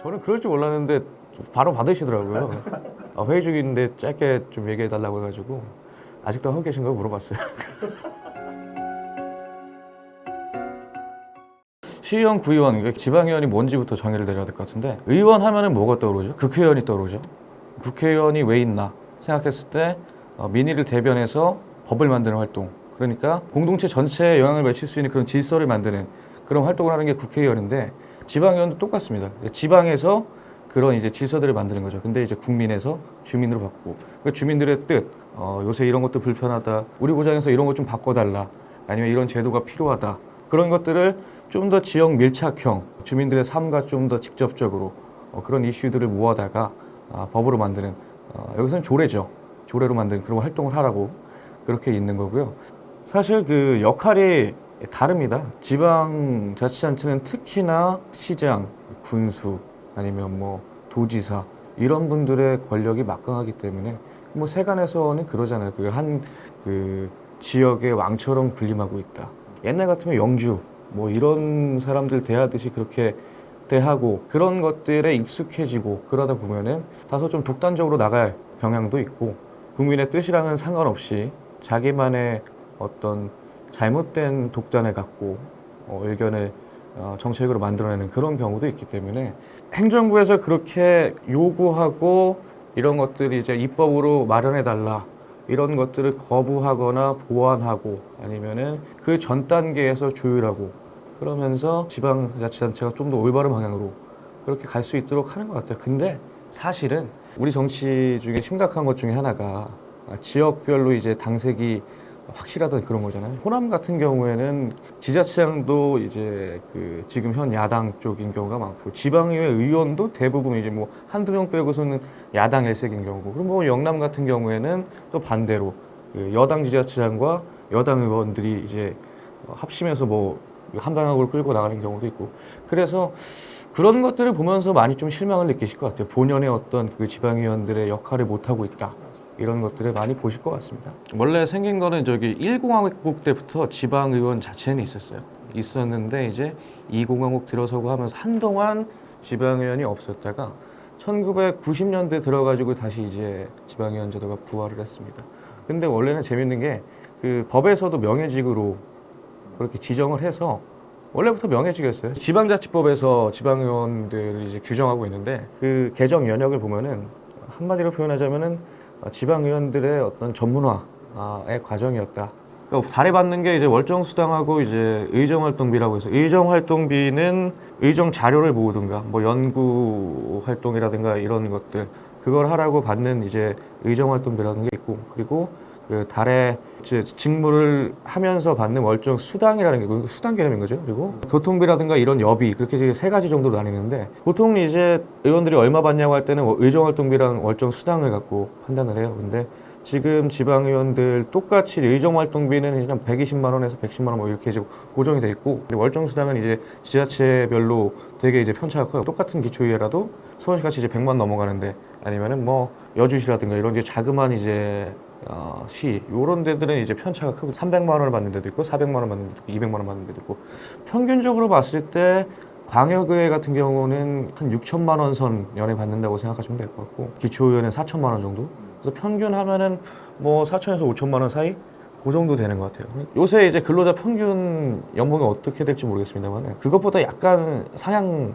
저는 그럴 줄 몰랐는데 바로 받으시더라고요. 회의 중인데 짧게 좀 얘기해달라고 해가지고 아직도 하고 계신가요? 물어봤어요. 시의원, 구의원, 지방의원이 뭔지부터 정의를 내려야 될 것 같은데, 의원 하면은 뭐가 떠오르죠? 국회의원이 떠오르죠. 국회의원이 왜 있나 생각했을 때 민의를 대변해서 법을 만드는 활동, 그러니까 공동체 전체에 영향을 미칠 수 있는 그런 질서를 만드는 그런 활동을 하는 게 국회의원인데, 지방의원도 똑같습니다. 지방에서 그런 이제 질서들을 만드는 거죠. 근데 이제 국민에서 주민으로 바꾸고, 그러니까 주민들의 뜻, 요새 이런 것도 불편하다, 우리 고장에서 이런 것 좀 바꿔달라, 아니면 이런 제도가 필요하다, 그런 것들을 좀 더 지역 밀착형, 주민들의 삶과 좀 더 직접적으로 그런 이슈들을 모아다가 법으로 만드는, 여기서는 조례죠. 조례로 만드는 그런 활동을 하라고 그렇게 있는 거고요. 사실 그 역할이 다릅니다. 지방자치단체는 특히나 시장, 군수, 아니면 뭐 도지사 이런 분들의 권력이 막강하기 때문에 뭐 세간에서는 그러잖아요. 그 지역의 왕처럼 군림하고 있다. 옛날 같으면 영주 뭐 이런 사람들 대하듯이 그렇게 대하고 그런 것들에 익숙해지고 그러다 보면은 다소 좀 독단적으로 나갈 경향도 있고, 국민의 뜻이랑은 상관없이 자기만의 어떤 잘못된 독단을 갖고 의견을 정책으로 만들어내는 그런 경우도 있기 때문에, 행정부에서 그렇게 요구하고 이런 것들이 이제 입법으로 마련해달라, 이런 것들을 거부하거나 보완하고 아니면은 그 전 단계에서 조율하고 그러면서 지방자치단체가 좀 더 올바른 방향으로 그렇게 갈 수 있도록 하는 것 같아요. 근데 사실은 우리 정치 중에 심각한 것 중에 하나가 지역별로 이제 당색이 확실하던 그런 거잖아요. 호남 같은 경우에는 지자체장도 이제 그 지금 현 야당 쪽인 경우가 많고, 지방의회 의원도 대부분 이제 뭐 한두 명 빼고서는 야당 일색인 경우고, 그리고 뭐 영남 같은 경우에는 또 반대로 그 여당 지자체장과 여당 의원들이 이제 합심해서 뭐 한 방향으로 끌고 나가는 경우도 있고, 그래서 그런 것들을 보면서 많이 좀 실망을 느끼실 것 같아요. 본연의 어떤 그 지방의원들의 역할을 못하고 있다, 이런 것들을 많이 보실 것 같습니다. 원래 생긴 거는 저기 1공화국 때부터 지방의원 자체는 있었는데 이제 2공화국 들어서고 하면서 한동안 지방의원이 없었다가 1990년대 들어가지고 다시 이제 지방의원 제도가 부활을 했습니다. 근데 원래는 재밌는 게 그 법에서도 명예직으로 그렇게 지정을 해서 원래부터 명예직이었어요. 지방자치법에서 지방의원들을 이제 규정하고 있는데, 그 개정 연역을 보면은 한마디로 표현하자면은 지방의원들의 어떤 전문화의 과정이었다. 그러니까 달해받는 게 이제 월정수당하고 이제 의정활동비라고 해서, 의정활동비는 의정 자료를 모으든가 뭐 연구활동이라든가 이런 것들, 그걸 하라고 받는 이제 의정활동비라는 게 있고, 그리고 그 달에 직무를 하면서 받는 월정 수당이라는 게 수당 개념인 거죠. 그리고 교통비라든가 이런 여비, 그렇게 이제 세 가지 정도로 나뉘는데, 보통 이제 의원들이 얼마 받냐고 할 때는 의정활동비랑 월정 수당을 갖고 판단을 해요. 근데 지금 지방의원들 똑같이 의정활동비는 그냥 120만 원에서 110만 원 뭐 이렇게 이제 고정이 돼 있고, 근데 월정 수당은 이제 지자체별로 되게 이제 편차가 커요. 똑같은 기초의회라도 수원시같이 이제 100만 넘어가는데, 아니면은 뭐 여주시라든가 이런 이제 자그마한 이제 시 요런 데들은 이제 편차가 크고 300만 원을 받는 데도 있고 400만 원 받는 데도 있고 200만 원 받는 데도 있고, 평균적으로 봤을 때 광역의회 같은 경우는 한 6천만 원 선 연에 받는다고 생각하시면 될 것 같고, 기초의회는 4천만 원 정도. 그래서 평균 하면은 뭐 4천에서 5천만 원 사이 그 정도 되는 것 같아요. 요새 이제 근로자 평균 연봉이 어떻게 될지 모르겠습니다만 그것보다 약간 상향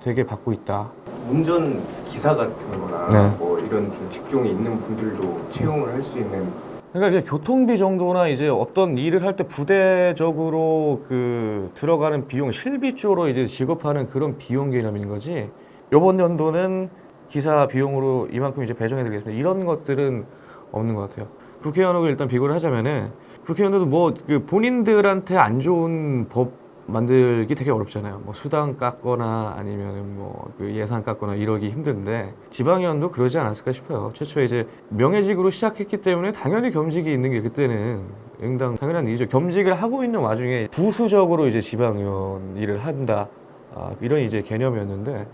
되게 받고 있다. 운전 기사 같은 거나 네. 뭐 이런 좀 직종이 있는 분들도 채용을 할 수 있는, 그러니까 이게 교통비 정도나 이제 어떤 일을 할 때 부대적으로 그 들어가는 비용, 실비 쪽으로 이제 지급하는 그런 비용 개념인 거지, 이번 연도는 기사 비용으로 이만큼 이제 배정해드리겠습니다, 이런 것들은 없는 것 같아요. 국회의원하고 일단 비교를 하자면은, 국회의원들도 뭐 그 본인들한테 안 좋은 법 만들기 되게 어렵잖아요. 뭐 수당 깎거나 아니면은 뭐 그 예산 깎거나 이러기 힘든데, 지방의원도 그러지 않았을까 싶어요. 최초에 이제 명예직으로 시작했기 때문에 당연히 겸직이 있는 게 그때는 응당 당연한 일이죠. 겸직을 하고 있는 와중에 부수적으로 이제 지방의원 일을 한다, 이런 이제 개념이었는데,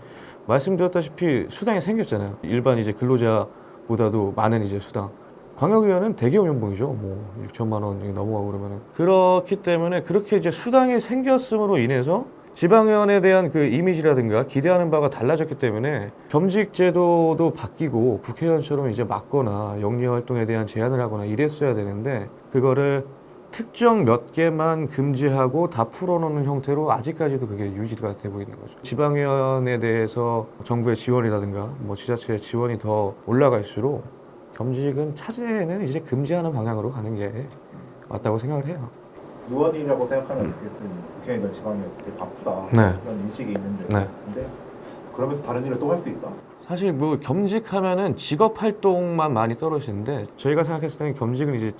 말씀드렸다시피 수당이 생겼잖아요. 일반 이제 근로자보다도 많은 이제 수당. 광역의원은 대기업 연봉이죠. 뭐 6천만 원 넘어가고 그러면은. 그렇기 때문에 그렇게 이제 수당이 생겼음으로 인해서 지방의원에 대한 그 이미지라든가 기대하는 바가 달라졌기 때문에 겸직 제도도 바뀌고 국회의원처럼 이제 막거나 영리 활동에 대한 제한을 하거나 이랬어야 되는데 그거를 특정 몇 개만 금지하고 다 풀어놓는 형태로 아직까지도 그게 유지가 되고 있는 거죠. 지방의원에 대해서 정부의 지원이라든가 뭐 지자체의 지원이 더 올라갈수록 겸직은 차제는 이제 금지하는 방향으로 가는 게 맞다고 생각을 해요. 의원이라고 생각하는 국회의원 지방의원 되게 바쁘다 네. 그런 인식이 있는데 네. 근데 그러면서 다른 일을 또 할 수 있다. 사실 뭐 겸직하면은 직업 활동만 많이 떨어지는데 저희가 생각했을 때는 겸직은 이제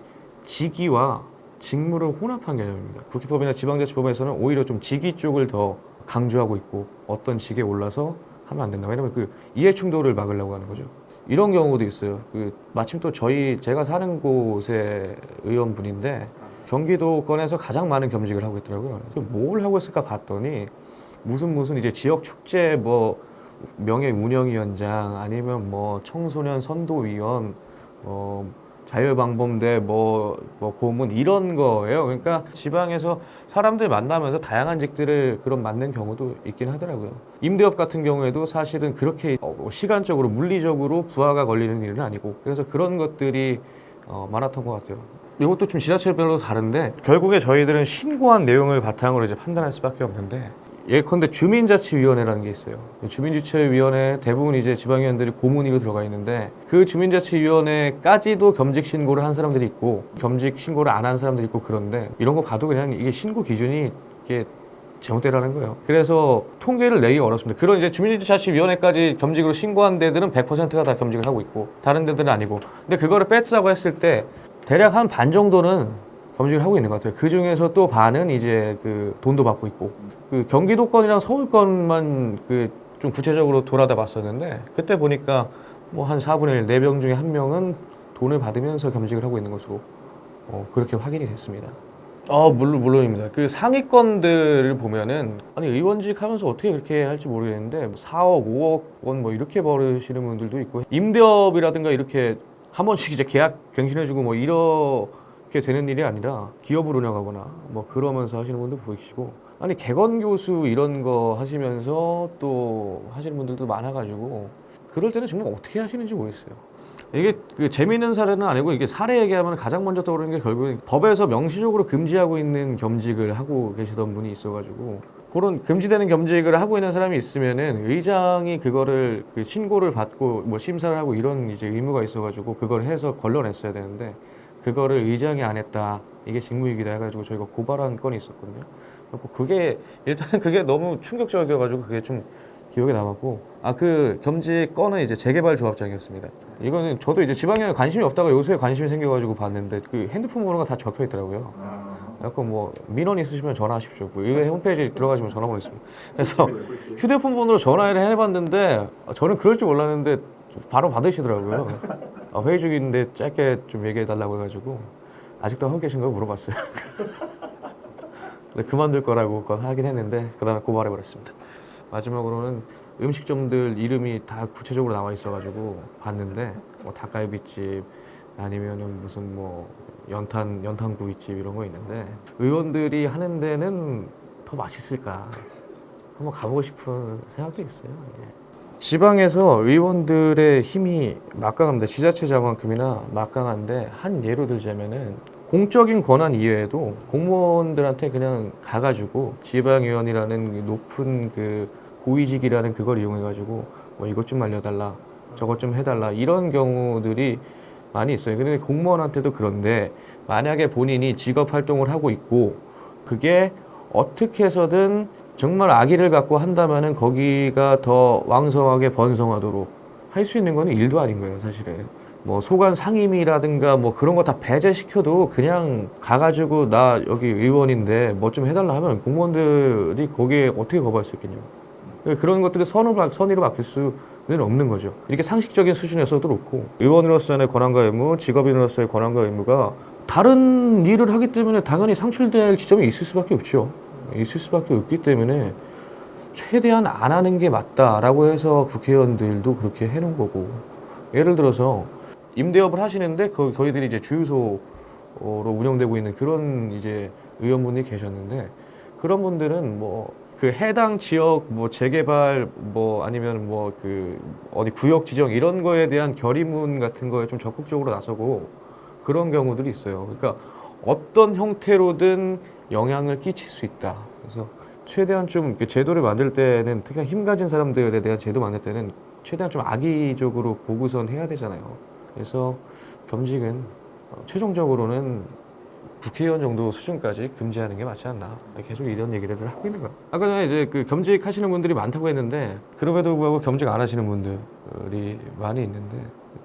직위와 직무를 혼합한 개념입니다. 국회법이나 지방자치법에서는 오히려 좀 직위 쪽을 더 강조하고 있고 어떤 직에 올라서 하면 안 된다. 왜냐면 그 이해 충돌을 막으려고 하는 거죠. 이런 경우도 있어요. 그 마침 또 제가 사는 곳의 의원분인데 경기도권에서 가장 많은 겸직을 하고 있더라고요. 그래서 뭘 하고 있을까 봤더니 무슨 이제 지역 축제 뭐 명예 운영위원장 아니면 뭐 청소년 선도위원 자율방범대 뭐 고문 이런 거예요. 그러니까 지방에서 사람들 만나면서 다양한 직들을 그런 맡는 경우도 있긴 하더라고요. 임대업 같은 경우에도 사실은 그렇게 시간적으로 물리적으로 부하가 걸리는 일은 아니고 그래서 그런 것들이 많았던 것 같아요. 이것도 좀 지자체별로 다른데 결국에 저희들은 신고한 내용을 바탕으로 이제 판단할 수밖에 없는데 예컨대 주민자치위원회라는 게 있어요. 주민자치위원회 대부분 이제 지방의원들이 고문위로 들어가 있는데 그 주민자치위원회까지도 겸직 신고를 한 사람들이 있고 겸직 신고를 안 한 사람들이 있고 그런데 이런 거 봐도 그냥 이게 신고 기준이 이게 잘못되라는 거예요. 그래서 통계를 내기 어렵습니다. 그런 이제 주민자치위원회까지 겸직으로 신고한 데들은 100%가 다 겸직을 하고 있고 다른 데들은 아니고 근데 그거를 뺐다고 했을 때 대략 한 반 정도는 겸직을 하고 있는 것 같아요. 그 중에서 또 반은 이제 그 돈도 받고 있고 그 경기도권이랑 서울권만 그 좀 구체적으로 돌아다 봤었는데 그때 보니까 뭐 한 4분의 1, 4명 중에 1명은 돈을 받으면서 겸직을 하고 있는 것으로 그렇게 확인이 됐습니다. 물론입니다. 그 상위권들을 보면은 아니 의원직 하면서 어떻게 그렇게 할지 모르겠는데 4억, 5억 원 뭐 이렇게 벌으시는 분들도 있고 임대업이라든가 이렇게 한 번씩 이제 계약 갱신해주고 뭐 이렇게 되는 일이 아니라 기업을 운영하거나 뭐 그러면서 하시는 분도 보이시고 아니 개건 교수 이런 거 하시면서 또 하시는 분들도 많아가지고 그럴 때는 정말 어떻게 하시는지 모르겠어요. 이게 그 재미있는 사례는 아니고 이게 사례 얘기하면 가장 먼저 떠오르는 게 결국은 법에서 명시적으로 금지하고 있는 겸직을 하고 계시던 분이 있어가지고 그런 금지되는 겸직을 하고 있는 사람이 있으면은 의장이 그거를 그 신고를 받고 뭐 심사를 하고 이런 이제 의무가 있어가지고 그걸 해서 걸러냈어야 되는데 그거를 의장이 안 했다 이게 직무유기다 해가지고 저희가 고발한 건이 있었거든요. 그게 일단은 그게 너무 충격적이어가지고 그게 좀 기억에 남았고 그 겸직 건은 이제 재개발 조합장이었습니다. 이거는 저도 이제 지방에 관심이 없다가 요새 관심이 생겨가지고 봤는데 그 핸드폰 번호가 다 적혀 있더라고요. 약간 뭐 민원 있으시면 전화하십시오. 뭐 의회 홈페이지 들어가시면 전화번호 있습니다. 그래서 휴대폰 번호로 전화를 해봤는데 저는 그럴 줄 몰랐는데 바로 받으시더라고요. 회의 중인데 짧게 좀 얘기해달라고 해가지고 아직도 하고 계신가요? 물어봤어요. 그만둘 거라고 하긴 했는데 그다음에 고발해버렸습니다. 마지막으로는 음식점들 이름이 다 구체적으로 나와 있어가지고 봤는데 뭐 닭갈비집 아니면은 무슨 뭐 연탄구이집 이런 거 있는데 의원들이 하는 데는 더 맛있을까 한번 가보고 싶은 생각도 있어요. 예. 지방에서 의원들의 힘이 막강합니다. 지자체 장관급이나 막강한데 한 예로 들자면은 공적인 권한 이외에도 공무원들한테 그냥 가가지고 지방의원이라는 높은 그 고위직이라는 그걸 이용해가지고 뭐 이것 좀 알려달라, 저것 좀 해달라 이런 경우들이 많이 있어요. 근데 공무원한테도 그런데 만약에 본인이 직업 활동을 하고 있고 그게 어떻게 해서든 정말 악의를 갖고 한다면은 거기가 더 왕성하게 번성하도록 할 수 있는 건 일도 아닌 거예요, 사실은. 뭐 소관 상임이라든가 뭐 그런 거 다 배제시켜도 그냥 가가지고 나 여기 의원인데 뭐 좀 해달라 하면 공무원들이 거기에 어떻게 거부할 수 있겠냐고. 그런 것들이 선의로 바뀔 수는 없는 거죠. 이렇게 상식적인 수준에서도 그렇고 의원으로서의 권한과 의무, 직업인으로서의 권한과 의무가 다른 일을 하기 때문에 당연히 상충될 지점이 있을 수밖에 없죠. 있을 수밖에 없기 때문에 최대한 안 하는 게 맞다라고 해서 국회의원들도 그렇게 해놓은 거고 예를 들어서 임대업을 하시는데 거기들이 이제 주유소로 운영되고 있는 그런 이제 의원분이 계셨는데 그런 분들은 뭐 그 해당 지역 뭐 재개발 뭐 아니면 뭐 그 어디 구역 지정 이런 거에 대한 결의문 같은 거에 좀 적극적으로 나서고 그런 경우들이 있어요. 그러니까 어떤 형태로든 영향을 끼칠 수 있다. 그래서 최대한 좀 제도를 만들 때는 특히 힘 가진 사람들에 대한 제도 만들 때는 최대한 좀 악의적으로 보고선 해야 되잖아요. 그래서 겸직은 최종적으로는 국회의원 정도 수준까지 금지하는 게 맞지 않나. 계속 이런 얘기를 하고 있는 거야. 아까 전에 이제 그 겸직 하시는 분들이 많다고 했는데 그럼에도 불구하고 겸직 안 하시는 분들이 많이 있는데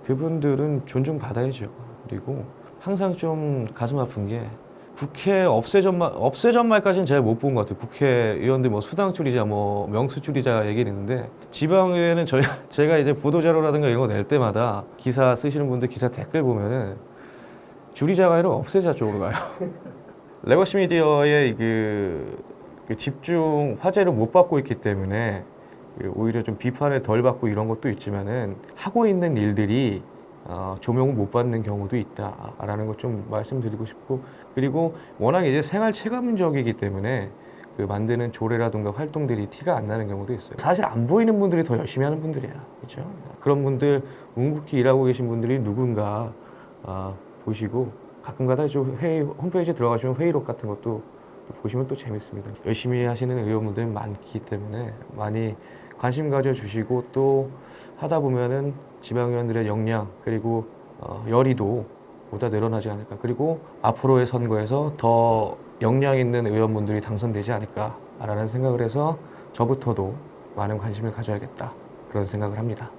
그분들은 존중받아야죠. 그리고 항상 좀 가슴 아픈 게 국회 없애전 말까지는 제가 못 본 것 같아요. 국회의원들 뭐 수당 줄이자, 뭐 명수 줄이자 얘기는 있는데 지방의회는 제가 이제 보도자료라든가 이런 거 낼 때마다 기사 쓰시는 분들 기사 댓글 보면은 줄이자가 아니라 없애자 쪽으로 가요. 레거시 미디어의 그 집중 화제를 못 받고 있기 때문에 오히려 좀 비판을 덜 받고 이런 것도 있지만은 하고 있는 일들이 조명을 못 받는 경우도 있다라는 것 좀 말씀드리고 싶고 그리고 워낙 이제 생활 체감적이기 때문에 그 만드는 조례라든가 활동들이 티가 안 나는 경우도 있어요. 사실 안 보이는 분들이 더 열심히 하는 분들이야, 그렇죠? 그런 분들 묵묵히 일하고 계신 분들이 누군가 보시고 가끔가다 좀 회의 홈페이지에 들어가시면 회의록 같은 것도 또 보시면 또 재밌습니다. 열심히 하시는 의원분들 많기 때문에 많이 관심 가져주시고 또 하다 보면은 지방의원들의 역량 그리고 열의도 보다 늘어나지 않을까. 그리고 앞으로의 선거에서 더 역량 있는 의원분들이 당선되지 않을까라는 생각을 해서 저부터도 많은 관심을 가져야겠다 그런 생각을 합니다.